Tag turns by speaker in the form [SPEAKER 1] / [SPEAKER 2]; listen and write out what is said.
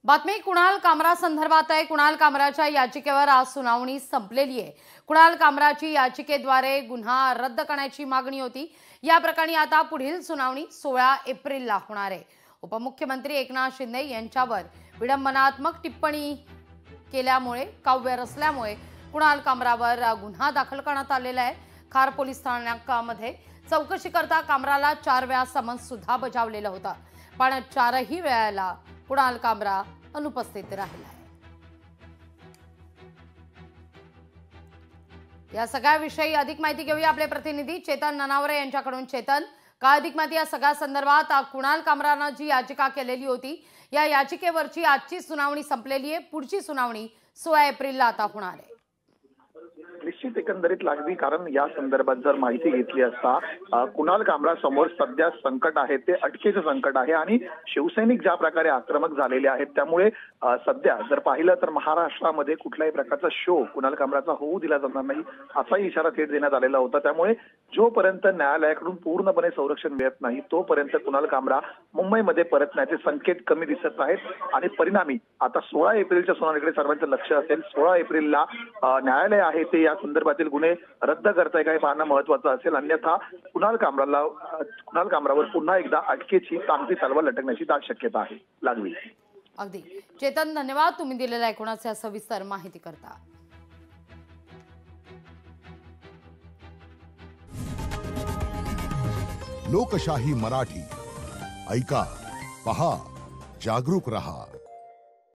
[SPEAKER 1] बातमी कुणाल कामरा संदर्भात आहे। कुणाल कामराच्या याचिकेवर आज सुनावणी संपलेली आहे। कुणाल कामराची याचिकेद्वारे गुन्हा रद्द करण्याची मागणी होती। या प्रकरणी आता पुढील सुनावणी 16 एप्रिलला होणार आहे। उपमुख्यमंत्री एकनाथ शिंदे यांच्यावर विडंबनात्मक टिप्पणी केल्यामुळे काव्य रचल्यामुळे कुणाल कामरावर गुन्हा दाखल करण्यात आलेला आहे। खार पोलीस ठाण्यामध्ये चौकशी करता कामराला 4 वेळा समन्स सुद्धा बजावलेलं होतं, पण 4ही वेळेला कुणाल कामरा अनुपस्थित राहिला आहे। या सगळ्याविषयी अधिक माहिती घेऊया आपले प्रतिनिधी चेतन ननावरे यांच्याकडून। चेतन, काय अधिक माहिती या सगळ्या संदर्भात? कुणाल कामरानं जी याचिका केलेली होती, या याचिकेवरची आजची सुनावणी संपलेली आहे। पुढची सुनावणी 16 एप्रिलला आता होणार आहे।
[SPEAKER 2] निश्चित एकंदरीत लागवी, कारण या संदर्भात जर माहिती घेतली असता कुणाल कामरा समोर सध्या संकट आहे ते अटकेचं संकट आहे आणि शिवसैनिक ज्या प्रकारे आक्रमक झालेले आहेत त्यामुळे सध्या जर पाहिलं तर महाराष्ट्रामध्ये कुठल्याही प्रकारचा शो कुणाल कामराचा होऊ दिला जाणार नाही असाही इशारा थेट देण्यात आलेला होता। त्यामुळे जोपर्यंत न्यायालयाकडून पूर्णपणे संरक्षण मिळत नाही तोपर्यंत कुणाल कामरा मुंबईमध्ये परतण्याचे संकेत कमी दिसत आहेत आणि परिणामी आता 16 एप्रिलच्या सुनावणीकडे सर्वांचं लक्ष असेल। 16 एप्रिलला न्यायालय आहे ते या संदर्भातील गुन्हे रद्द करताय का हे पाहणं महत्त्वाचं असेल, अन्यथा कुणाल कामरावर पुन्हा एकदा अटकेची तांत्रिक तलवार लटकण्याची दाट शक्यता आहे। लागवी
[SPEAKER 1] अगदी चेतन, धन्यवाद तुम्ही दिलेल्या एकूणच सविस्तर माहिती करता।
[SPEAKER 3] लोकशाही मराठी ऐका, पहा, जागरूक रहा।